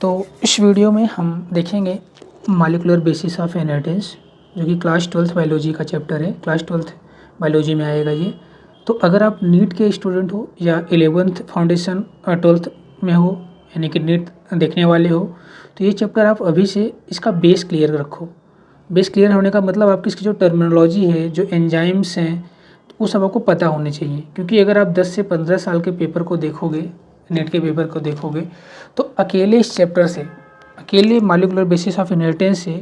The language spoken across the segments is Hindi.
तो इस वीडियो में हम देखेंगे मॉलिक्यूलर बेसिस ऑफ इनहेरिटेंस, जो कि क्लास 12th बायोलॉजी का चैप्टर है। क्लास 12th बायोलॉजी में आएगा ये। तो अगर आप नीट के स्टूडेंट हो या 11th फाउंडेशन 12th में हो, यानी कि नीट देखने वाले हो, तो ये चैप्टर आप अभी से इसका बेस क्लियर रखो। बेस क्लियर होने का मतलब आपकी इसकी जो टर्मिनोलॉजी है, जो एंजाइम्स हैं, वो सब आपको पता होने चाहिए। क्योंकि अगर आप 10 से 15 साल के पेपर को देखोगे, नीट के पेपर को देखोगे, तो अकेले इस चैप्टर से, अकेले मॉलिक्यूलर बेसिस ऑफ इनहेरिटेंस से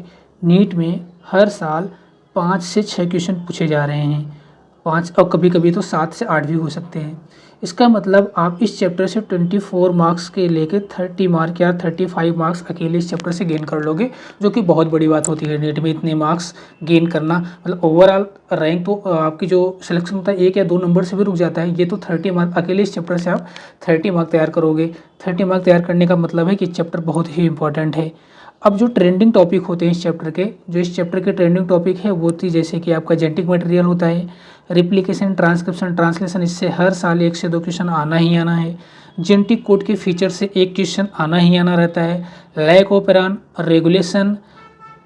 नीट में हर साल 5 से 6 क्वेश्चन पूछे जा रहे हैं। 5 और कभी कभी तो 7 से 8 भी हो सकते हैं। इसका मतलब आप इस चैप्टर से 24 मार्क्स के लेके 30 मार्क या 35 मार्क्स अकेले इस चैप्टर से गेन कर लोगे, जो कि बहुत बड़ी बात होती है नीट में इतने मार्क्स गेन करना। मतलब ओवरऑल रैंक तो आपकी जो सिलेक्शन होता है 1 या 2 नंबर से भी रुक जाता है। ये तो 30 मार्क अकेले इस चैप्टर से आप 30 मार्क तैयार करोगे। 30 मार्क तैयार करने का मतलब है कि चैप्टर बहुत ही इंपॉर्टेंट है। अब जो ट्रेंडिंग टॉपिक होते हैं इस चैप्टर के, जो इस चैप्टर के ट्रेंडिंग टॉपिक है वो थी, जैसे कि आपका जेनेटिक मटेरियल होता है, रिप्लिकेशन, ट्रांसक्रिप्शन, ट्रांसलेशन, इससे हर साल 1 से 2 क्वेश्चन आना ही आना है। जेनेटिक कोड के फीचर से 1 क्वेश्चन आना ही आना रहता है। Lac operon, regulation,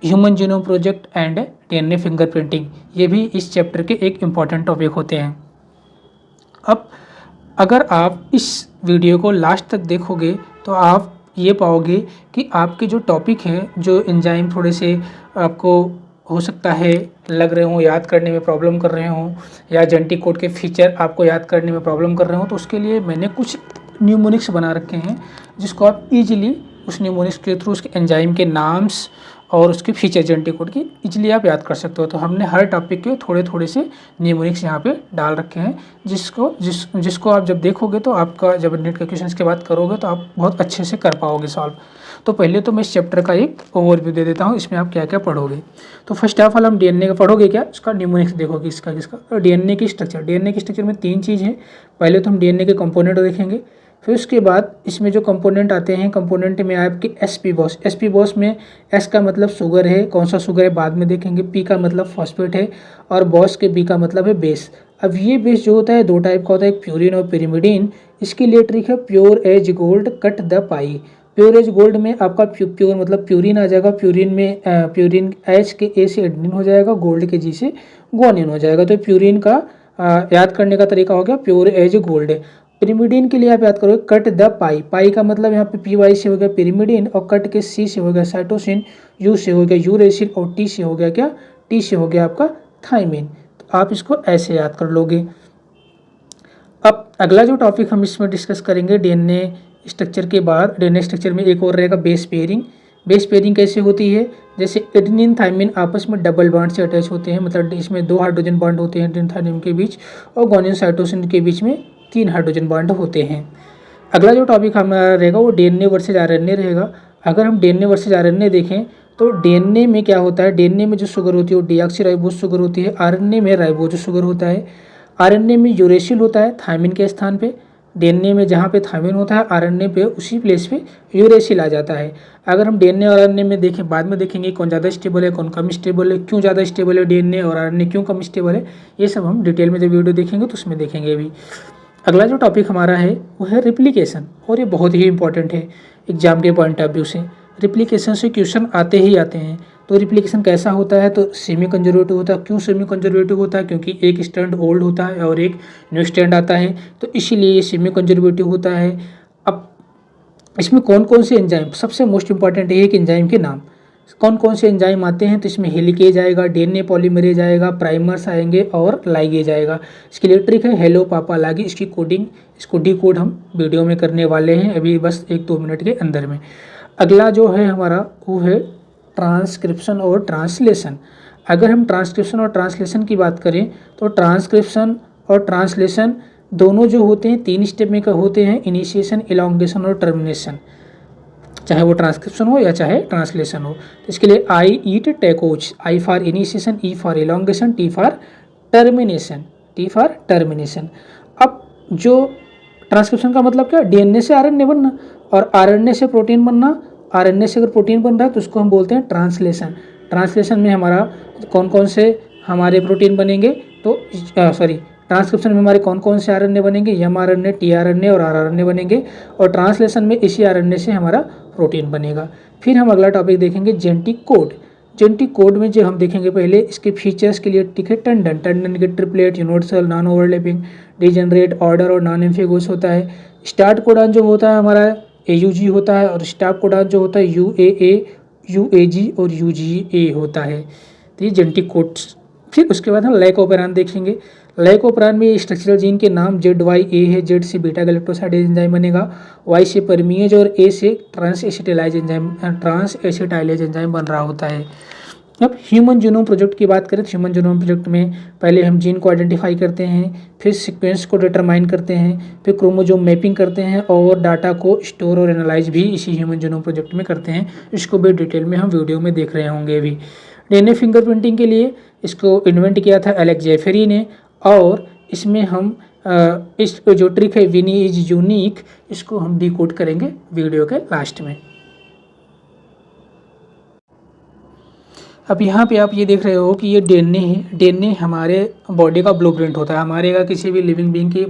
human genome project and DNA fingerprinting, ये भी इस चैप्टर के एक इम्पॉर्टेंट टॉपिक होते हैं। अब अगर आप इस वीडियो को लास्ट तक देखोगे तो आप ये पाओगे कि आपके जो टॉपिक हैं, जो एंजाइम थोड़े से आपको हो सकता है लग रहे हों, याद करने में प्रॉब्लम कर रहे हों, या जेनेटिक कोड के फीचर आपको याद करने में प्रॉब्लम कर रहे हों, तो उसके लिए मैंने कुछ न्यूमोनिक्स बना रखे हैं, जिसको आप इजीली उस न्यूमोनिक्स के थ्रू उसके एंजाइम के नाम्स और उसके फीचर जेनेटिक कोड की इजीली आप याद कर सकते हो। तो हमने हर टॉपिक के थोड़े थोड़े से न्यूमोनिक्स यहाँ पे डाल रखे हैं, जिसको आप जब देखोगे तो आपका जब नीट के क्वेश्चन के बाद करोगे तो आप बहुत अच्छे से कर पाओगे सॉल्व। तो पहले तो मैं इस चैप्टर का एक ओवरव्यू दे देता हूँ, इसमें आप क्या क्या पढ़ोगे। तो फर्स्ट ऑफ ऑल हम डीएनए का पढ़ोगे, क्या उसका न्यूमोनिक्स देखोगे, इसका किसका। तो डीएनए की स्ट्रक्चर में 3 चीज़ है। पहले तो हम डीएनए के कंपोनेंट देखेंगे, फिर उसके बाद इसमें जो कंपोनेंट आते हैं, कंपोनेंट में आपके एसपी बॉस में एस का मतलब शुगर है, कौन सा शुगर है बाद में देखेंगे, पी का मतलब फॉस्फेट है, और बॉस के बी का मतलब है बेस। अब ये बेस जो होता है 2 टाइप का होता है, एक प्यूरिन और पिरिमिडीन। इसके लिए ट्रिक है pure as gold cut the pie. Pure as gold में आपका प्योर मतलब प्यूरिन आ जाएगा, प्यूरिन एच के ए से एडेनिन हो जाएगा, गोल्ड के जी से ग्वानिन हो जाएगा। तो प्यूरिन का याद करने का तरीका हो गया प्योर एज गोल्ड। पिरिमिडीन के लिए आप याद करोगे कट द पाई का मतलब यहाँ पे पी वाई से हो गया पिरिमिडीन, और कट के सी से हो गया साइटोसिन, यू से हो गया यूरेसिल, और टी से हो गया क्या, टी से हो गया आपका थाइमिन। तो आप इसको ऐसे याद कर लोगे। अब अगला जो टॉपिक हम इसमें डिस्कस करेंगे डीएनए स्ट्रक्चर के बाद, डीएनए स्ट्रक्चर में एक और रहेगा बेस पेयरिंग। बेस पेयरिंग कैसे होती है, जैसे एडेनिन थाइमिन आपस में डबल बॉन्ड से अटैच होते हैं, मतलब इसमें 2 हाइड्रोजन बॉन्ड होते हैं एडेनिन थाइमिन के बीच, और ग्वानिन साइटोसिन के बीच में 3 हाइड्रोजन बॉन्ड होते हैं। अगला जो टॉपिक हमारा रहेगा वो डीएनए वर्सेज आरएनए रहेगा। अगर हम डीएनए वर्सेज आरएनए देखें तो डीएनए में क्या होता है, डीएनए में जो शुगर होती है वो डीऑक्सीराइबोज शुगर होती है, आरएनए में राइबोज शुगर होता है। आरएनए में यूरेसिल होता है थाइमिन के स्थान पे, डीएनए में जहाँ पे थाइमिन होता है आरएनए पे उसी प्लेस पे यूरेसिल आ जाता है। अगर हम डीएनए और आरएनए में देखें, बाद में देखेंगे कौन ज़्यादा स्टेबल है कौन कम स्टेबल है, क्यों ज़्यादा स्टेबल है डीएनए और आरएनए क्यों कम स्टेबल है, ये सब हम डिटेल में जब वीडियो देखेंगे तो उसमें देखेंगे भी। अगला जो टॉपिक हमारा है वो है रिप्लिकेशन, और ये बहुत ही इंपॉर्टेंट है एग्जाम के पॉइंट ऑफ व्यू से। रिप्लिकेशन से क्वेश्चन आते ही आते हैं। तो रिप्लिकेशन कैसा होता है, तो सेमी कंजर्वेटिव होता है। क्यों सेमी कंजर्वेटिव होता है, क्योंकि एक स्ट्रैंड ओल्ड होता है और एक न्यू स्ट्रैंड आता है, तो इसीलिए ये सेमी कंजर्वेटिव होता है। अब इसमें कौन कौन से एंजाइम, सबसे मोस्ट इंपॉर्टेंट है कि एंजाइम के नाम, कौन कौन से एंजाइम आते हैं, तो इसमें हेलिकेज आएगा, डीएनए पॉलीमरेज आएगा, प्राइमर्स आएंगे और लाइगेज आएगा। इसकी लिए ट्रिक है हेलो पापा लागी, इसकी कोडिंग, इसको डी कोड हम वीडियो में करने वाले हैं अभी बस 1-2 मिनट के अंदर में। अगला जो है हमारा वो है ट्रांसक्रिप्शन और ट्रांसलेशन। अगर हम ट्रांसक्रिप्शन और ट्रांसलेशन की बात करें तो ट्रांसक्रिप्शन और ट्रांसलेशन दोनों जो होते हैं 3 स्टेप में होते हैं, इनिशिएशन, इलॉन्गेशन और टर्मिनेशन, चाहे वो ट्रांसक्रिप्शन हो या चाहे ट्रांसलेशन हो। तो इसके लिए आई ईट टैकोच, I for initiation, E for elongation, T for termination. अब जो ट्रांसक्रिप्शन का मतलब क्या, डीएनए से आरएनए बनना और आरएनए से प्रोटीन बनना। आरएनए से अगर प्रोटीन बन रहा है तो उसको हम बोलते हैं ट्रांसलेशन। ट्रांसलेशन में हमारा कौन कौन से हमारे प्रोटीन बनेंगे, तो ट्रांसक्रिप्शन में हमारे कौन कौन से आरएनए बनेंगे, एमआरएनए, टीआरएनए और आरआरएनए बनेंगे, और ट्रांसलेशन में इसी आरएनए से हमारा प्रोटीन बनेगा। फिर हम अगला टॉपिक देखेंगे जेनेटिक कोड। जेनेटिक कोड में जो हम देखेंगे पहले इसके फीचर्स के लिए ठीक है, टंडन टंडन के triplet, universal, non overlapping, degenerate, order और नॉन एम्फिगोस होता है। स्टार्ट कोडान जो होता है हमारा AUG होता है, और स्टॉप कोडान जो होता है UAA, UAG और UGA होता है। तो ये जेनेटिक कोड्स। फिर उसके बाद हम लैक ऑपरान देखेंगे। लैक ऑपरान में स्ट्रक्चरल जीन के नाम ZYA है, Z से बीटा गैलेक्टोसाइडेज एंजाइम बनेगा, Y से परमीज और A से ट्रांस एसिटाइलेज एंजाइम बन रहा होता है। अब ह्यूमन जीनोम प्रोजेक्ट की बात करें तो ह्यूमन जीनोम प्रोजेक्ट में पहले हम जीन को आइडेंटिफाई करते हैं, फिर सीक्वेंस को डिटरमाइन करते हैं, फिर क्रोमोजोम मैपिंग करते हैं और डाटा को स्टोर और एनालाइज भी इसी ह्यूमन जीनोम प्रोजेक्ट में करते हैं। इसको भी डिटेल में हम वीडियो में देख रहे होंगे अभी। DNA फिंगरप्रिंटिंग के लिए इसको इन्वेंट किया था एलेक्स जेफरी ने, और इसमें हम इस जो ट्रिक है विनी इज यूनिक, इसको हम डिकोड करेंगे वीडियो के लास्ट में। अब यहाँ पे आप ये देख रहे हो कि ये DNA है। DNA हमारे बॉडी का ब्लूप्रिंट होता है। हमारे का किसी भी लिविंग बीइंग की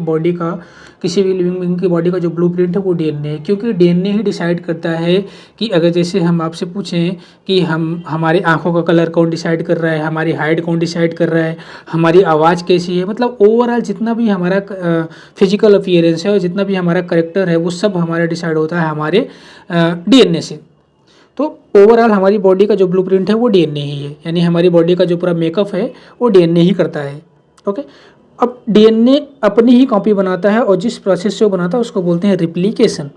बॉडी का जो ब्लूप्रिंट है वो DNA है, क्योंकि DNA ही डिसाइड करता है कि अगर जैसे हम आपसे पूछें कि हमारी आंखों का कलर कौन डिसाइड कर रहा है, हमारी हाइट कौन डिसाइड कर रहा है, हमारी आवाज़ कैसी है, मतलब ओवरऑल जितना भी हमारा फिजिकल अपीयरेंस है और जितना भी हमारा करेक्टर है वो सब हमारा डिसाइड होता है हमारे DNA से। तो ओवरऑल हमारी बॉडी का जो ब्लूप्रिंट है वो DNA ही है, यानी हमारी बॉडी का जो पूरा मेकअप है वो DNA ही करता है। ओके, अब DNA अपनी ही कॉपी बनाता है और जिस प्रोसेस से वो बनाता है उसको बोलते हैं रिप्लिकेशन,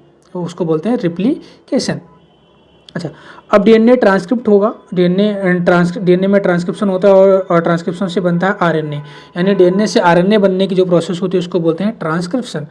अच्छा, अब DNA ट्रांसक्रिप्ट होगा। DNA में ट्रांसक्रिप्शन होता है और ट्रांसक्रिप्शन से बनता है RNA, यानी DNA से RNA बनने की जो प्रोसेस होती है उसको बोलते हैं ट्रांसक्रिप्शन,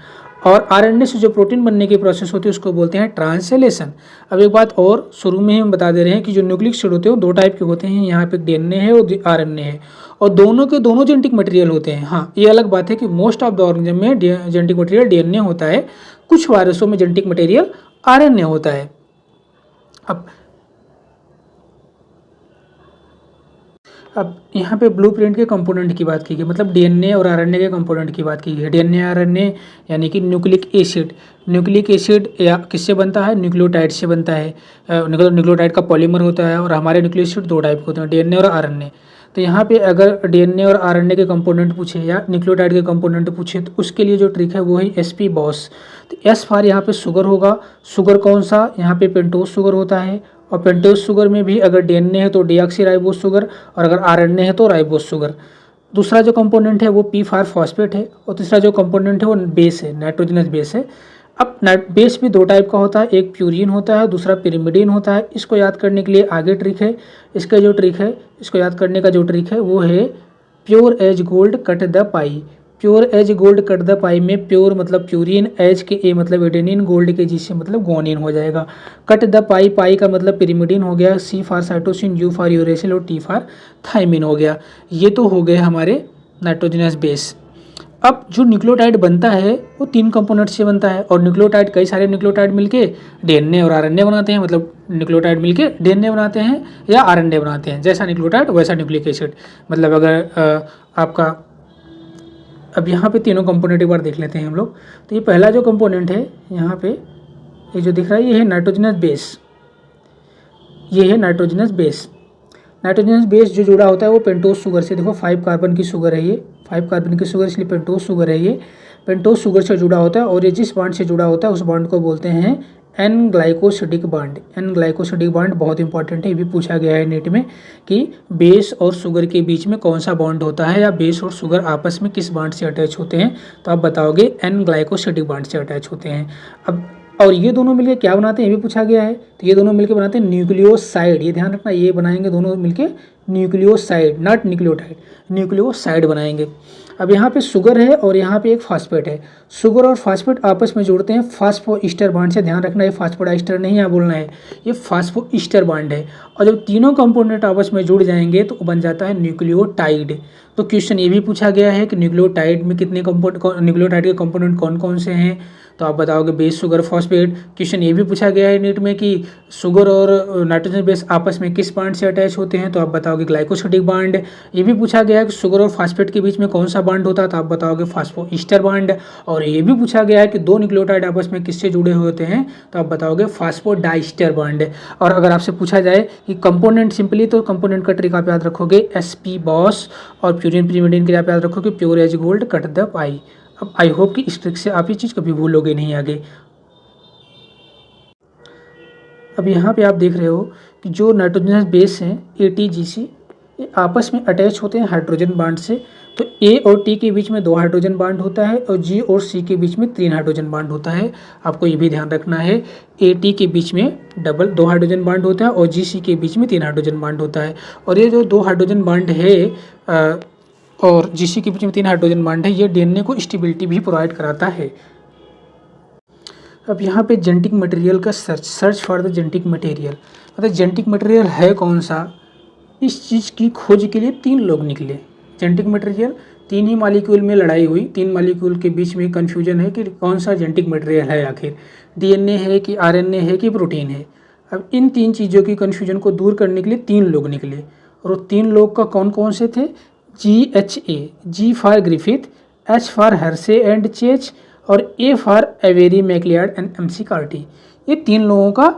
और RNA से जो प्रोटीन बनने की प्रोसेस होती है उसको बोलते हैं ट्रांसलेशन। अब एक बात और शुरू में ही हम बता दे रहे हैं कि जो न्यूक्लिक एसिड होते हैं वो 2 टाइप के होते हैं, यहाँ पे DNA है और RNA है, और दोनों के दोनों जेनेटिक मटेरियल होते हैं। हाँ, ये अलग बात है कि मोस्ट ऑफ द ऑर्गेनिज्म में जेनेटिक मटेरियल DNA होता है, कुछ वायरसों में जेनेटिक मटेरियल RNA होता है। अब यहाँ पे ब्लूप्रिंट के कंपोनेंट की बात की गई, मतलब DNA और RNA के कंपोनेंट की बात की गई। DNA RNA यानी कि न्यूक्लिक एसिड या किससे बनता है, न्यूक्लियोटाइड से बनता है। न्यूक्लियोटाइड का पॉलीमर होता है, और हमारे न्यूक्लिक एसिड 2 टाइप के होते हैं, DNA और RNA। तो यहाँ पे अगर DNA और RNA के कंपोनेंट पूछे या न्यूक्लियोटाइड के कंपोनेंट पूछे तो उसके लिए जो ट्रिक है वो है SP बॉस। तो S फॉर यहाँ पे शुगर होगा। शुगर कौन सा, यहाँ पे पेंटोस शुगर होता है, और पेंटोस शुगर में भी अगर DNA है तो डीऑक्सीराइबोस शुगर, और अगर RNA है तो राइबोस शुगर। दूसरा जो कंपोनेंट है वो P फॉर फॉस्फेट है, और तीसरा जो कंपोनेंट है वो बेस है, नाइट्रोजनस बेस है। अब बेस भी 2 टाइप का होता है, एक प्यूरिन होता है, दूसरा पिरिमिडीन होता है। इसको याद करने के लिए आगे ट्रिक है, इसको याद करने का जो ट्रिक है वो है pure as gold cut the pie. Pure as gold cut the pie में प्योर मतलब प्यूरिन, एज के ए मतलब एडेनिन, गोल्ड के जी से मतलब गोनिन हो जाएगा। कट द पाई, पाई का मतलब पिरिमिडीन हो गया, C for cytosine, U for uracil और T फॉर थाइमिन हो गया। ये तो हो गए हमारे नाइट्रोजनस बेस। अब जो न्यूक्लियोटाइड बनता है वो 3 कंपोनेंट से बनता है, और न्यूक्लियोटाइड कई सारे न्यूक्लियोटाइड मिलके DNA और RNA बनाते हैं, मतलब न्यूक्लियोटाइड मिलके DNA बनाते हैं या RNA बनाते हैं। जैसा न्यूक्लियोटाइड वैसा न्यूक्लिक एसिड, मतलब अगर आपका अब यहाँ पे तीनों कंपोनेंट एक बार देख लेते हैं हम लोग। तो ये पहला जो कंपोनेंट है यहाँ पे ये जो दिख रहा है ये है नाइट्रोजनस बेस, ये है नाइट्रोजनस बेस। नाइट्रोजनस बेस जो जुड़ा होता है वो पेंटोस शुगर से, देखो 5 कार्बन की शुगर है, ये 5 कार्बन की शुगर इसलिए पेंटोस शुगर है। ये पेंटोस शुगर से जुड़ा होता है, और ये जिस बॉन्ड से जुड़ा होता है उस बॉन्ड को बोलते हैं N glycosidic bond. N glycosidic bond बहुत इंपॉर्टेंट है, ये भी पूछा गया है नीट में कि बेस और शुगर के बीच में कौन सा बॉन्ड होता है, या बेस और शुगर आपस में किस बॉन्ड से अटैच होते हैं, तो आप बताओगे एन ग्लाइकोसिडिक बॉन्ड से अटैच होते हैं। अब और ये दोनों मिलकर क्या बनाते हैं ये भी पूछा गया है, तो ये दोनों मिलकर बनाते हैं न्यूक्लियोसाइड। ये ध्यान रखना, ये बनाएंगे दोनों मिलकर न्यूक्लियोसाइड, नॉट न्यूक्लियोटाइड, न्यूक्लियोसाइड बनाएंगे। अब यहाँ पे शुगर है और यहाँ पे एक फास्फेट है। शुगर और फास्फेट आपस में जुड़ते हैं फास्फोईस्टर बॉन्ड से। ध्यान रखना, ये फास्फोडाइस्टर नहीं है बोलना है, ये फास्फोईस्टर बॉन्ड है। और जब तीनों कंपोनेंट आपस में जुड़ जाएंगे तो बन जाता है न्यूक्लियोटाइड। तो क्वेश्चन ये भी पूछा गया है कि न्यूक्लियोटाइड में कितने न्यूक्लियोटाइड के कंपोनेंट कौन कौन से हैं, तो आप बताओगे बेस शुगर फॉस्फेट। क्वेश्चन ये भी पूछा गया है नीट में कि शुगर और नाइट्रोजन बेस आपस में किस बांड से अटैच होते हैं, तो आप बताओगे ग्लाइकोसिडिक बांड। ये भी पूछा गया है कि शुगर और फास्फेट के बीच में कौन सा बांड होता है, तो आप बताओगे फास्फोईस्टर बांड। और ये भी पूछा गया है कि दो न्यूक्लियोटाइड आपस में किससे जुड़े होते हैं, तो आप बताओगे फास्फोडाइस्टर बांड। और अगर आपसे पूछा जाए कि कंपोनेंट सिंपली, तो कंपोनेंट का ट्रिक आप याद रखोगे sp बॉस, और प्यूरिन pyrimidine के लिए आप याद रखोगे pure as gold cut the pie. अब आई होप कि इस ट्रिक से आप ये चीज़ कभी भूलोगे नहीं आगे। अब यहाँ पे आप देख रहे हो कि जो नाइट्रोजनस बेस हैं ATGC, ये आपस में अटैच होते हैं हाइड्रोजन बांड से। तो A और T के बीच में 2 हाइड्रोजन बांड होता है और G और C के बीच में 3 हाइड्रोजन बांड होता है। आपको ये भी ध्यान रखना है, AT के बीच में 2 हाइड्रोजन बांड होता है और GC के बीच में 3 हाइड्रोजन बांड होता है। और ये जो 2 हाइड्रोजन बांड है और GC के बीच में 3 हाइड्रोजन बांड है, ये DNA को स्टेबिलिटी भी प्रोवाइड कराता है। अब यहाँ पे जेनेटिक मटेरियल का search for the genetic material, मतलब जेनेटिक मटेरियल है कौन सा, इस चीज़ की खोज के लिए 3 लोग निकले। जेनेटिक मटेरियल 3 ही मॉलिक्यूल में लड़ाई हुई, 3 मॉलिक्यूल के बीच में कन्फ्यूजन है कि कौन सा जेनेटिक मटेरियल है, आखिर DNA है कि RNA है कि प्रोटीन है। अब इन 3 चीज़ों की कन्फ्यूजन को दूर करने के लिए 3 लोग निकले, और वो 3 लोग का कौन कौन से थे, GHA, G for Griffith, H for Hershey and Chase, और A for Avery McLeod and MC Carty. ये 3 लोगों का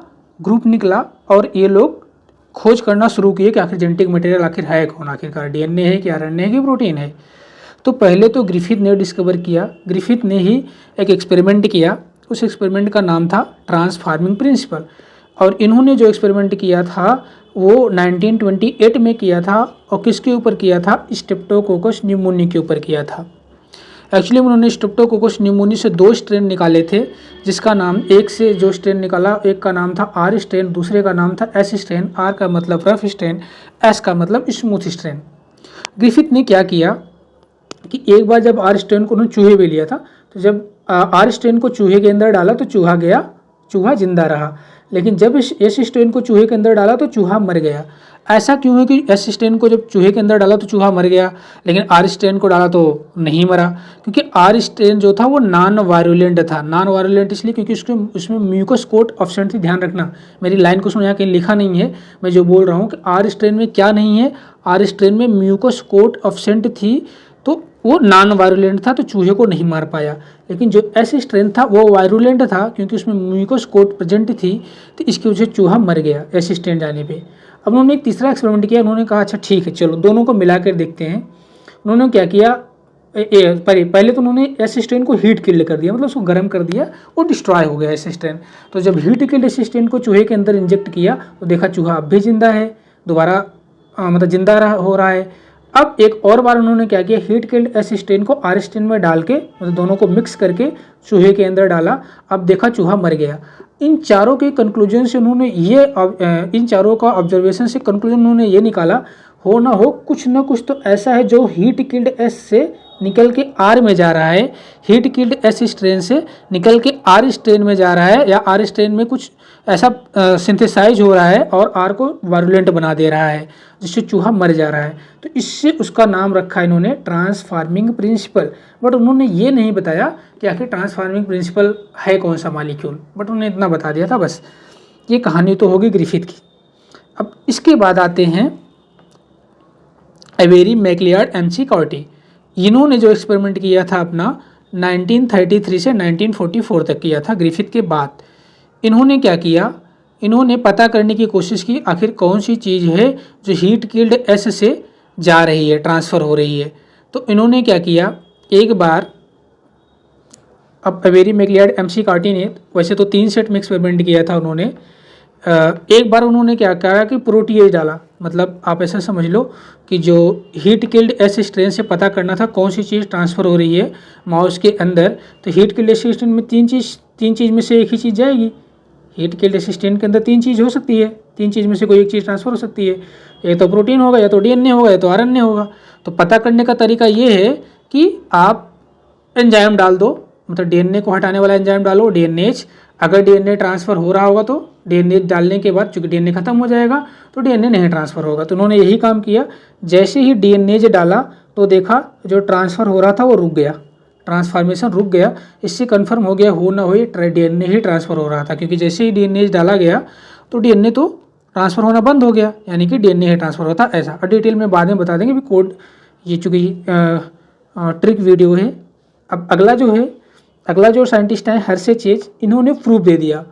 ग्रुप निकला और ये लोग खोज करना शुरू किए कि आखिर जेनेटिक मटेरियल आखिर है कौन, आखिरकार DNA है कि RNA है कि प्रोटीन है। तो पहले तो ग्रिफिथ ने डिस्कवर किया, ग्रिफिथ ने ही एक एक्सपेरिमेंट किया। उस एक्सपेरिमेंट का नाम था ट्रांसफार्मिंग प्रिंसिपल, और इन्होंने जो एक्सपेरिमेंट किया था वो 1928 में किया था, और किसके ऊपर किया था, स्ट्रेप्टोकोकस न्यूमोनी के ऊपर किया था। एक्चुअली उन्होंने स्ट्रेप्टोकोकस न्यूमोनी से 2 स्ट्रेन निकाले थे, जिसका नाम, एक से जो स्ट्रेन निकाला एक का नाम था R स्ट्रेन, दूसरे का नाम था S स्ट्रेन। R का मतलब रफ स्ट्रेन, S का मतलब स्मूथ स्ट्रेन। ग्रिफिथ ने क्या किया कि एक बार जब R स्ट्रेन को उन्होंने चूहे पे लिया था, तो जब R स्ट्रेन को चूहे के अंदर डाला तो चूहा गया, चूहा जिंदा रहा। लेकिन जब इस S स्ट्रेन को चूहे के अंदर डाला तो चूहा मर गया। ऐसा क्यों है कि S स्ट्रेन को जब चूहे के अंदर डाला तो चूहा मर गया, लेकिन R स्ट्रेन को डाला तो नहीं मरा? क्योंकि R स्ट्रेन जो था वो नॉन वायरुलेंट था। नॉन वायरुलेंट इसलिए क्योंकि उसमें म्यूकस कोट ऑब्सेंट थी। ध्यान रखना, मेरी लाइन को सुनो, यहाँ कहीं लिखा नहीं है, मैं जो बोल रहा हूँ कि R स्ट्रेन में क्या नहीं है, R स्ट्रेन में म्यूकस कोट ऑब्सेंट थी, तो वो नॉन वायरुलेंट था, तो चूहे को नहीं मार पाया। लेकिन जो S स्ट्रेन था वो वायरुलेंट था, क्योंकि उसमें म्यूकस कोट प्रेजेंट थी, तो इसकी वजह से चूहा मर गया S स्ट्रेन जाने पे। अब उन्होंने एक तीसरा एक्सपेरिमेंट किया, उन्होंने कहा अच्छा ठीक है चलो दोनों को मिलाकर देखते हैं। उन्होंने क्या किया, पहले तो उन्होंने S स्ट्रेन को हीट किल्ड कर दिया, मतलब उसको गर्म कर दिया, वो डिस्ट्रॉय हो गया S स्ट्रेन। तो जब हीट किल्ड S स्ट्रेन को चूहे के अंदर इंजेक्ट किया तो देखा चूहा अब भी जिंदा है, दोबारा मतलब जिंदा हो रहा है। अब एक और बार उन्होंने क्या किया, हीट किल्ड S स्ट्रेन को R स्ट्रेन में डाल के, मतलब दोनों को मिक्स करके चूहे के अंदर डाला, अब देखा चूहा मर गया। इन चारों के कंक्लूजन से उन्होंने ये, इन चारों का ऑब्जर्वेशन से कंक्लूजन उन्होंने ये निकाला, हो ना हो कुछ ना कुछ तो ऐसा है जो हीट किल्ड S से निकल के R में जा रहा है, हीट किल्ड S स्ट्रेन से निकल के R स्ट्रेन में जा रहा है, या R स्ट्रेन में कुछ ऐसा सिंथेसाइज हो रहा है और R को वायरुलेंट बना दे रहा है, जिससे चूहा मर जा रहा है। तो इससे उसका नाम रखा इन्होंने ट्रांसफार्मिंग प्रिंसिपल। बट उन्होंने ये नहीं बताया कि आखिर ट्रांसफार्मिंग प्रिंसिपल है कौन सा मॉलिक्यूल, बट उन्होंने इतना बता दिया था बस। ये कहानी तो होगी ग्रिफिथ की। अब इसके बाद आते हैं एवेरी मैक्लियार्ड MC कार्टी। इन्होंने जो एक्सपेरिमेंट किया था अपना 1933 से 1944 तक किया था ग्रिफिथ के बाद। इन्होंने क्या किया, इन्होंने पता करने की कोशिश की आखिर कौन सी चीज़ है जो हीट किल्ड S से जा रही है, ट्रांसफ़र हो रही है। तो इन्होंने क्या किया, एक बार, अब एवेरी मैक्लियार्ड MC कार्टी ने वैसे तो 3 सेट में एक्सपेरिमेंट किया था उन्होंने। एक बार उन्होंने क्या कहा कि प्रोटीएज डाला, मतलब आप ऐसा समझ लो कि जो हीट किल्ड S स्ट्रेन से पता करना था कौन सी चीज़ ट्रांसफ़र हो रही है माउस के अंदर, तो हीट किल्ड S स्ट्रेन में तीन चीज़ में से एक ही चीज़ जाएगी। हीट किल्ड S स्ट्रेन के अंदर 3 चीज़ हो सकती है, 3 चीज़ में से कोई एक चीज़ ट्रांसफ़र हो सकती है, या तो प्रोटीन होगा, या तो DNA होगा, या तो RNA होगा। तो पता करने का तरीका ये है कि आप एंजाइम डाल दो, मतलब DNA को हटाने वाला एंजाइम डालो, DNase। अगर DNA ट्रांसफ़र हो रहा होगा तो DNA डालने के बाद चूँकि DNA खत्म हो जाएगा तो DNA नहीं ट्रांसफ़र होगा। तो उन्होंने यही काम किया, जैसे ही DNase डाला तो देखा जो ट्रांसफ़र हो रहा था वो रुक गया, ट्रांसफॉर्मेशन रुक गया। इससे कन्फर्म हो गया हो ना हो ये डीएनए ही ट्रांसफ़र हो रहा था, क्योंकि जैसे ही डीएनए डाला गया तो डीएनए तो ट्रांसफ़र होना बंद हो गया, यानी कि डीएनए ही ट्रांसफ़र होता ऐसा। और डिटेल में बाद में बता देंगे भी कोड, ये चूँकि ट्रिक वीडियो है। अब अगला जो साइंटिस्ट है हर्शेचेज, इन्होंने प्रूफ दे दिया।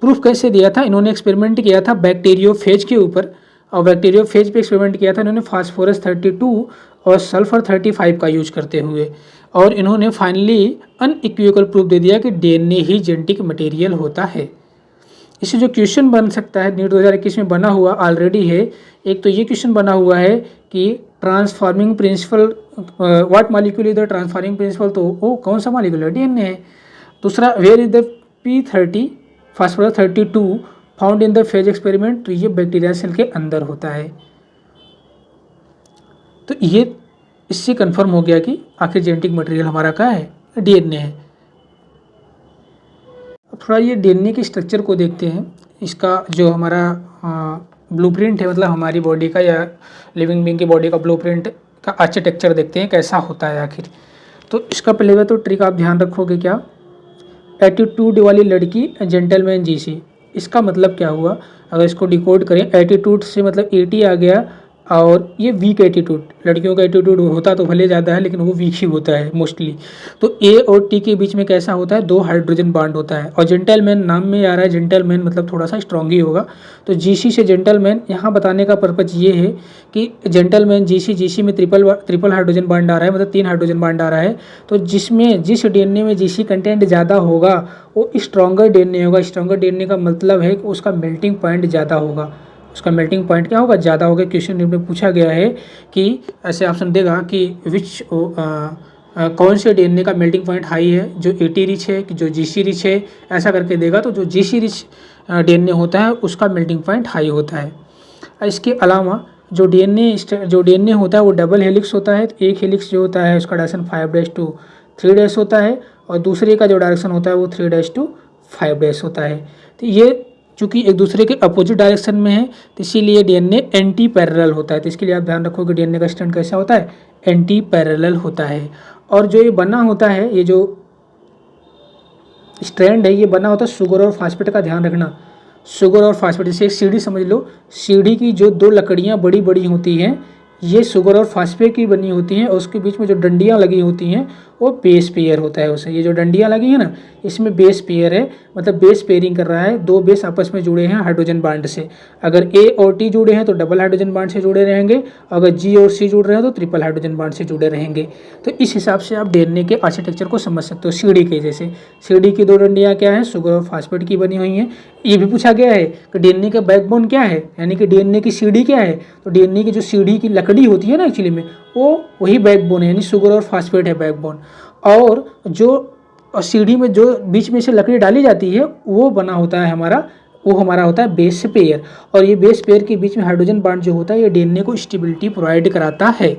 प्रूफ कैसे दिया था? इन्होंने एक्सपेरिमेंट किया था बैक्टीरियोफेज के ऊपर, और बैक्टीरियोफेज पे एक्सपेरिमेंट किया था इन्होंने फास्फोरस 32 और सल्फर 35 का यूज करते हुए, और इन्होंने फाइनली अनइक्विवोकल प्रूफ दे दिया कि डीएनए ही जेनेटिक मटेरियल होता है। इससे जो क्वेश्चन बन सकता है नीट 2021 में बना हुआ ऑलरेडी है। एक तो ये क्वेश्चन बना हुआ है कि transforming principle, what molecule is the transforming principle, तो वो कौन सा मॉलिक्यूल है? डीएनए है। दूसरा, where is the P30 phosphorus 32 found in the phage experiment, तो ये बैक्टीरिया सेल के अंदर होता है। तो ये इससे कंफर्म हो गया कि आखिर जेनेटिक मटेरियल हमारा क्या है? डीएनए है। अब थोड़ा ये डीएनए के स्ट्रक्चर को देखते हैं। इसका जो हमारा ब्लूप्रिंट है, मतलब हमारी बॉडी का या लिविंग बीइंग की बॉडी का ब्लूप्रिंट का आर्किटेक्चर देखते हैं कैसा होता है आखिर। तो इसका पहले तो ट्रिक आप ध्यान रखोगे क्या? एटीट्यूड वाली लड़की जेंटलमैन जीसी, इसका मतलब क्या हुआ? अगर इसको डिकोड करें, एटीट्यूड से मतलब 80 आ गया, और ये वीक एटीट्यूड, लड़कियों का एटीट्यूड होता तो भले ज़्यादा है लेकिन वो वीक ही होता है मोस्टली। तो ए और टी के बीच में कैसा होता है? 2 हाइड्रोजन बॉन्ड होता है। और जेंटलमैन नाम में आ रहा है, जेंटलमैन मतलब थोड़ा सा स्ट्रॉन्ग ही होगा। तो जीसी से जेंटलमैन, यहाँ बताने का पर्पज ये है कि जेंटलमैन जीसी में ट्रिपल हाइड्रोजन बॉन्ड आ रहा है, मतलब 3 हाइड्रोजन बॉन्ड आ रहा है। तो जिस डीएनए में जीसी कंटेंट ज़्यादा होगा वो स्ट्रॉन्गर डीएनए होगा। स्ट्रॉन्गर डीएनए का मतलब है कि उसका मेल्टिंग पॉइंट ज़्यादा होगा। उसका मेल्टिंग पॉइंट क्या होगा? ज़्यादा होगा। क्वेश्चन में पूछा गया है कि ऐसे ऑप्शन देगा कि कौन से डीएनए का मेल्टिंग पॉइंट हाई है, जो 80 रिच है कि जो जीसी रिच है, ऐसा करके देगा। तो जो जीसी रिच डीएनए होता है उसका मेल्टिंग पॉइंट हाई होता है। इसके अलावा जो डीएनए होता है वो डबल हेलिक्स होता है। एक हेलिक्स जो होता है उसका डायरेक्शन 5' to 3' होता है, और दूसरे का जो डायरेक्शन होता है वो 3' to 5' होता है। तो ये चूँकि एक दूसरे के अपोजिट डायरेक्शन में है, तो इसीलिए डीएनए एंटी पैरेलल होता है। तो इसके लिए आप ध्यान रखो कि डीएनए का स्ट्रैंड कैसा होता है? एंटी पैरेलल होता है। और जो ये बना होता है, ये जो स्ट्रैंड है ये बना होता है शुगर और फास्फेट का ध्यान रखना। शुगर और फास्फेट, जैसे एक सीढ़ी समझ लो, सीढ़ी की जो 2 लकड़ियाँ बड़ी बड़ी होती हैं ये शुगर और फास्फेट की बनी होती हैं, और उसके बीच में जो डंडियाँ लगी होती हैं वो बेस पेयर होता है उसे। ये जो डंडियाँ लगी हैं ना, इसमें बेस पेयर है, मतलब बेस पेयरिंग कर रहा है। 2 बेस आपस में जुड़े हैं हाइड्रोजन बॉन्ड से। अगर ए और टी जुड़े हैं तो डबल हाइड्रोजन बॉन्ड से जुड़े रहेंगे, अगर जी और सी जुड़ रहे हैं तो ट्रिपल हाइड्रोजन बॉन्ड से जुड़े रहेंगे। तो इस हिसाब से आप डीएनए के आर्किटेक्चर को समझ सकते हो। सीढ़ी के जैसे, सीढ़ी की 2 डंडियाँ क्या हैं? शुगर और फास्फेट की बनी हुई हैं। ये भी पूछा गया है कि डीएनए का बैकबोन क्या है, यानी कि डीएनए की सीढ़ी क्या है? तो डीएनए की जो सीढ़ी की लकड़ी होती है ना एक्चुअली में, वो वही बैकबोन है, यानी शुगर और फास्फेट है बैकबोन। और जो सीढ़ी में जो बीच में से लकड़ी डाली जाती है वो बना होता है हमारा होता है बेस पेयर। और ये बेस पेयर के बीच में हाइड्रोजन बॉन्ड जो होता है ये डीएनए को स्टेबिलिटी प्रोवाइड कराता है।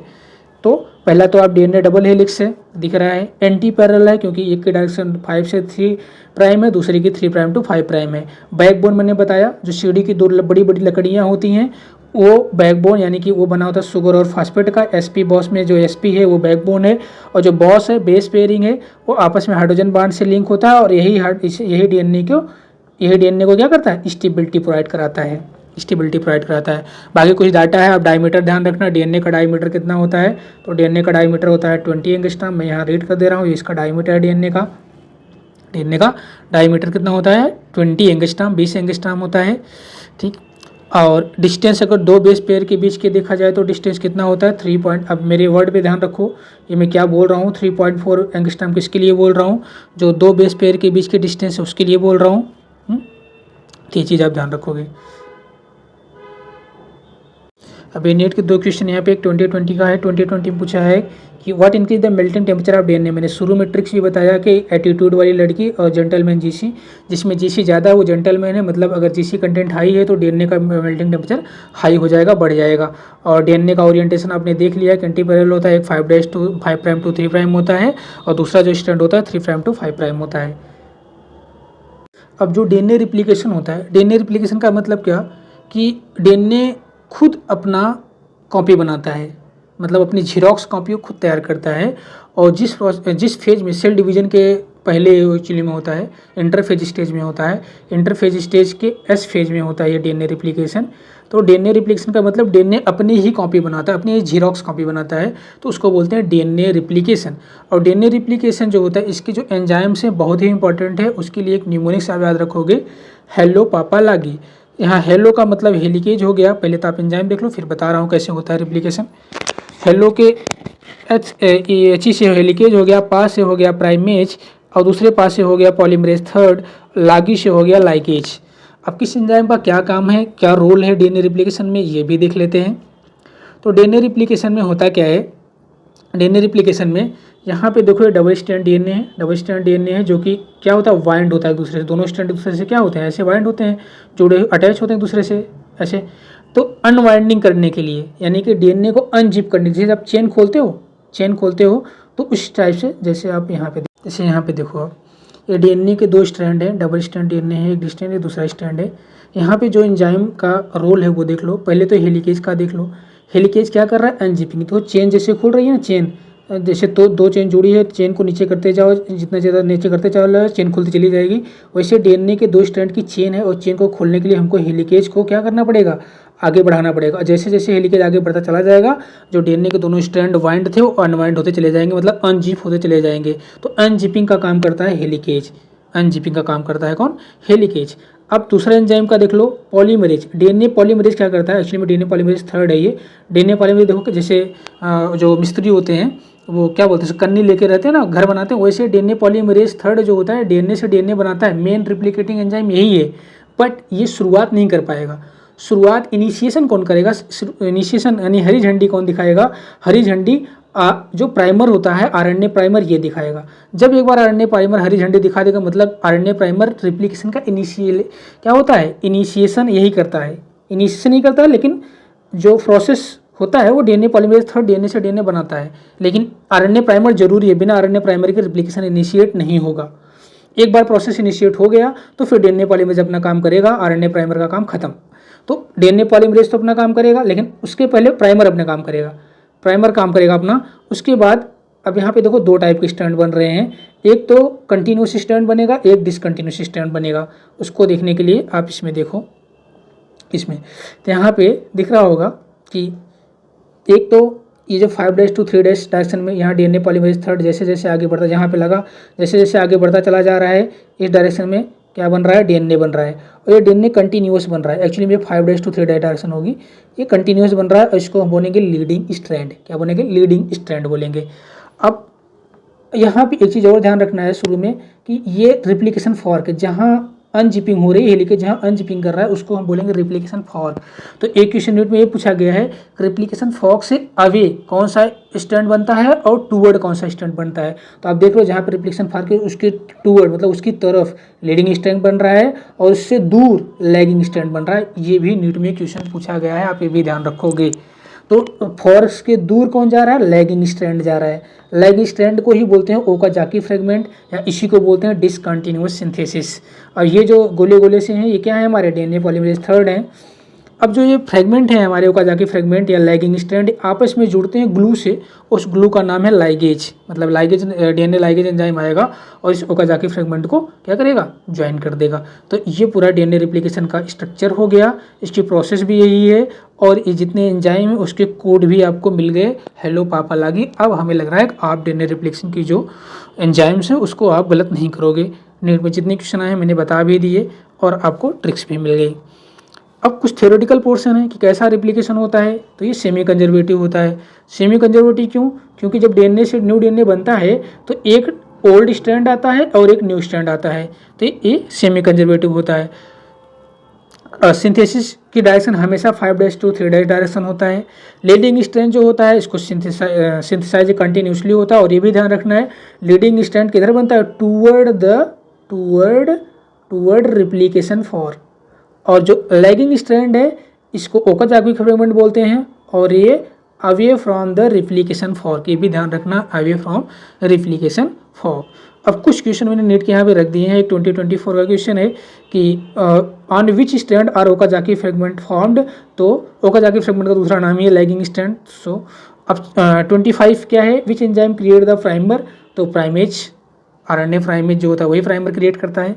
तो पहला तो आप डीएनए डबल हेलिक्स है दिख रहा है, एंटी पैरेलल है क्योंकि एक की डायरेक्शन 5 से 3 प्राइम है, दूसरे की 3' to 5' है। बैकबोन मैंने बताया, जो सीढ़ी की 2 बड़ी बड़ी लकड़ियाँ होती हैं वो बैकबोन, यानी कि वो बना होता है शुगर और फास्फेट का। एसपी बॉस में जो एसपी है वो बैकबोन है, और जो बॉस है बेस पेयरिंग है वो आपस में हाइड्रोजन बॉन्ड से लिंक होता है, और यही डीएनए को क्या करता है? स्टेबिलिटी प्रोवाइड कराता है। बाकी कुछ डाटा है, आप डायमीटर ध्यान रखना। डीएनए का डायमीटर कितना होता है? तो डीएनए का डायमीटर होता है 20 एंगस्ट्रॉम। मैं यहाँ रीड कर दे रहा हूँ, ये इसका डायमीटर है डीएनए का डायमीटर कितना होता है? 20 एंगस्ट्रॉम, 20 एंगस्ट्रॉम होता है। ठीक। और डिस्टेंस अगर 2 बेस पेयर के बीच के देखा जाए तो डिस्टेंस कितना होता है? 3 पॉइंट। अब मेरे वर्ड पे ध्यान रखो, ये मैं क्या बोल रहा हूँ? 3.4 एंगस्ट्रॉम किसके लिए बोल रहा हूँ? जो 2 बेस पेयर के बीच के डिस्टेंस है उसके लिए बोल रहा हूँ। तो ये चीज़ आप ध्यान रखोगे। अब ये नीट के 2 क्वेश्चन यहाँ पे, एक 2020 का है। 2020 में पूछा है कि what increase the melting temperature of DNA. मैंने शुरू में ट्रिक्स भी बताया कि एटीट्यूड वाली लड़की और जेंटलमैन जीसी, जिसमें जीसी ज़्यादा है वो जेंटलमैन है, मतलब अगर जीसी कंटेंट हाई है तो डीएनए का मेल्टिंग टेम्परेचर हाई हो जाएगा, बढ़ जाएगा। और डीएनए का ओरिएंटेशन आपने देख लिया कि एंटी पैरेलल होता है, एक 5' to 5' to 3' होता है, और दूसरा जो स्ट्रैंड होता है 3' to 5' होता है। अब जो डीएनए रिप्लिकेशन होता है, डीएनए रिप्लिकेशन का मतलब क्या कि डीएनए खुद अपना कॉपी बनाता है। मतलब अपनी जीरोक्स कॉपी खुद तैयार करता है। और जिस फेज में सेल डिवीजन के पहले एक्चुअली में होता है, इंटरफेज स्टेज में होता है, इंटरफेज स्टेज के एस फेज में होता है ये डीएनए रिप्लिकेशन। तो डीएनए रिप्लिकेशन का मतलब डीएनए अपनी ही कॉपी बनाता है, अपनी जीरोक्स कॉपी बनाता है, तो उसको बोलते हैं डीएनए रिप्लिकेशन। और डीएनए रिप्लिकेशन जो होता है, इसके जो एंजाइम्स हैं बहुत ही इंपॉर्टेंट है। उसके लिए एक न्यूमोनिक्स आप याद रखोगे, हेलो पापा लागी। यहाँ हेलो का मतलब हेलिकेज हो गया, पहले तो आप एंजाइम देख लो फिर बता रहा हूँ कैसे होता है रिप्लिकेशन। हेलो के एच से हेलिकेज हो गया, पास से हो गया प्राइमेज, और दूसरे पास से हो गया पॉलीमरेज थर्ड, लागी से हो गया लाइगेज। अब किस एंजाइम का क्या काम है, क्या रोल है डीएनए रिप्लिकेशन में, ये भी देख लेते हैं। तो डीएनए रिप्लिकेशन में होता क्या है, डीएनए रिप्लिकेशन में यहाँ पे देखो ये डबल स्ट्रैंड डीएनए है, डबल स्ट्रैंड डीएनए है जो कि क्या होता है, वाइंड होता है एक दूसरे से, दोनों स्ट्रैंड एक दूसरे से क्या होते हैं, ऐसे वाइंड होते हैं, जुड़े अटैच होते हैं एक दूसरे से ऐसे। तो अनवाइंडिंग करने के लिए, यानी कि डीएनए को अनजिप करने के लिए, जैसे आप चेन खोलते हो तो उस टाइप से, जैसे आप यहाँ पे, जैसे यहाँ पे देखो आप, ये डीएनए के दो स्ट्रैंड है, डबल स्ट्रैंड डीएनए है, एक स्ट्रैंड है दूसरा स्ट्रैंड है। यहाँ पे जो एंजाइम का रोल है वो देख लो, पहले तो हेलिकेज का देख लो। हेलिकेज क्या कर रहा है, अनजिपिंग। तो चेन जैसे खुल रही है ना, चेन जैसे तो दो चेन जुड़ी है, चेन को नीचे करते जाओ, जितना ज़्यादा नीचे करते जाओ चेन खुलती चली जाएगी। वैसे डीएनए के दो स्ट्रैंड की चेन है, और चेन को खोलने के लिए हमको हेलिकेज को क्या करना पड़ेगा, आगे बढ़ाना पड़ेगा। जैसे जैसे हेलिकेज आगे बढ़ता चला जाएगा, जो डीएनए के दोनों स्ट्रैंड वाइंड थे वो अनवाइंड होते चले जाएंगे, मतलब अनजिप होते चले जाएंगे। तो अनजिपिंग का काम करता है हेलिकेज, अनजिपिंग का काम करता है कौन, हेलिकेज। अब दूसरा एंजाइम का देख लो, पॉलीमरेज। डीएनए पॉलीमरेज क्या करता है, एक्चुअली में डीएनए पॉलीमरेज थर्ड है ये। डीएनए पॉलीमरेज देखो कि जैसे जो मिस्त्री होते हैं वो क्या बोलते हैं, कन्नी लेके रहते हैं ना, घर बनाते हैं, वैसे डीएनए पॉलीमरेज थर्ड जो होता है डीएनए से डीएनए बनाता है, मेन रिप्लिकेटिंग एंजाइम यही है। बट ये शुरुआत नहीं कर पाएगा। शुरुआत इनिशिएशन कौन करेगा, इनिशिएशन यानी हरी झंडी कौन दिखाएगा, हरी झंडी जो प्राइमर होता है आरएनए प्राइमर ये दिखाएगा। जब एक बार आरएनए प्राइमर हरी झंडी दिखा देगा, मतलब आरएनए प्राइमर रिप्लिकेशन का इनिशियल क्या होता है, इनिशिएशन यही करता है, इनिशिएशन ही करता है। लेकिन जो प्रोसेस होता है वो डीएनए पॉलीमरेज थर्ड डीएनए से डीएनए बनाता है, लेकिन आरएनए प्राइमर जरूरी है, बिना आरएनए प्राइमर के रिप्लिकेशन इनिशिएट नहीं होगा। एक बार प्रोसेस इनिशिएट हो गया तो फिर डीएनए पॉलीमरेज अपना काम करेगा, आरएनए प्राइमर का काम खत्म। तो डीएनए पॉलीमरेज तो अपना काम करेगा, लेकिन उसके पहले प्राइमर अपना काम करेगा, प्राइमर काम करेगा अपना। उसके बाद अब यहाँ पे देखो दो टाइप के स्ट्रैंड बन रहे हैं, एक तो कंटिन्यूस स्ट्रैंड बनेगा, एक डिसकंटिन्यूस स्ट्रैंड बनेगा। उसको देखने के लिए आप इसमें देखो, इसमें तो यहाँ पे दिख रहा होगा कि एक तो ये जो 5' to 3' डायरेक्शन में यहाँ डीएनए पॉलीमरेज थर्ड जैसे जैसे आगे बढ़ता, जहाँ पे लगा जैसे जैसे आगे बढ़ता चला जा रहा है, इस डायरेक्शन में क्या बन रहा है, डीएनए बन रहा है। और ये डीएनए कंटिन्यूस बन रहा है, एक्चुअली में 5' to 3' डायरेक्शन होगी, ये कंटिन्यूस बन रहा है। और इसको हम बोलेंगे लीडिंग स्ट्रैंड, क्या बोलेंगे, लीडिंग स्ट्रैंड बोलेंगे। अब यहाँ पे एक चीज़ और ध्यान रखना है शुरू में कि ये रिप्लिकेशन फॉर्क है, जहाँ अनजिपिंग हो रही है हेलिकेज, जहाँ अनजिपिंग कर रहा है उसको हम बोलेंगे रिप्लिकेशन फॉर्क। तो एक क्वेश्चन यूनिट में ये पूछा गया है रिप्लिकेशन फॉर्क से अवे कौन सा स्टैंड बनता है और टूवर्ड कौन सा स्टैंड बनता है। तो आप देख लो जहाँ पे रिप्लिकेशन फॉर्क है उसके टूवर्ड मतलब उसकी तरफ लीडिंग स्टैंड बन रहा है और उससे दूर लैगिंग स्टैंड बन रहा है। ये भी नीट में क्वेश्चन पूछा गया है, आप ये भी ध्यान रखोगे। तो फॉर्क के दूर कौन जा रहा है, लैगिंग स्ट्रैंड जा रहा है। लैगिंग स्ट्रैंड को ही बोलते हैं ओकाजाकी फ्रेगमेंट, या इसी को बोलते हैं डिसकंटिन्यूअस सिंथेसिस। और ये जो गोले गोले से हैं ये क्या है, हमारे डीएनए पॉलीमरेज थर्ड हैं। अब जो ये फ्रेगमेंट है हमारे ओकाजाकी फ्रेगमेंट या लैगिंग स्ट्रैंड आपस में जुड़ते हैं ग्लू से, उस ग्लू का नाम है लाइगेज, मतलब लाइगेज डीएनए लाइगेज एंजाइम आएगा और इस ओकाजाकी फ्रेगमेंट को क्या करेगा, ज्वाइन कर देगा। तो ये पूरा डीएनए रिप्लिकेशन का स्ट्रक्चर हो गया, इसकी प्रोसेस भी यही है। और ये जितने एंजाइम है उसके कोड भी आपको मिल गए, हेलो पापा लागी। अब हमें लग रहा है कि आप डीएनए रिप्लिकेशन की जो एंजाइम्स है उसको आप गलत नहीं करोगे। नीट में जितने क्वेश्चन आए मैंने बता भी दिए और आपको ट्रिक्स भी मिल गई। अब कुछ थ्योरेटिकल पोर्शन है कि कैसा रिप्लिकेशन होता है, तो ये सेमी कंजर्वेटिव होता है। सेमी कंजर्वेटिव क्यों, क्योंकि जब डीएनए से न्यू डीएनए बनता है तो एक ओल्ड स्ट्रैंड आता है और एक न्यू स्ट्रैंड आता है, तो ये सेमी कंजर्वेटिव होता है। सिंथेसिस की डायरेक्शन हमेशा 5' to 3' डायरेक्शन होता है। लीडिंग स्ट्रैंड जो होता है इसको सिंथेसाइज कंटिन्यूसली होता है। और ये भी ध्यान रखना है लीडिंग स्ट्रैंड किधर बनता है, टूवर्ड रिप्लिकेशन फॉर्क। और जो लैगिंग स्ट्रैंड है इसको ओकाजाकी फ्रेगमेंट बोलते हैं और ये away from the replication fork, ये भी ध्यान रखना, अवे फ्रॉम रिप्लिकेशन फॉर्क। अब कुछ क्वेश्चन मैंने नीट के यहाँ पे रख दिए हैं। एक 2024 का क्वेश्चन है कि on which strand are Okazaki fragment formed, तो ओकाजाकी फ्रेगमेंट का दूसरा नाम ही है लैगिंग स्ट्रैंड। सो अब 25 क्या है, which enzyme create the primer, तो प्राइमेज, आरएनए प्राइमेज जो होता है वही प्राइमर क्रिएट करता है।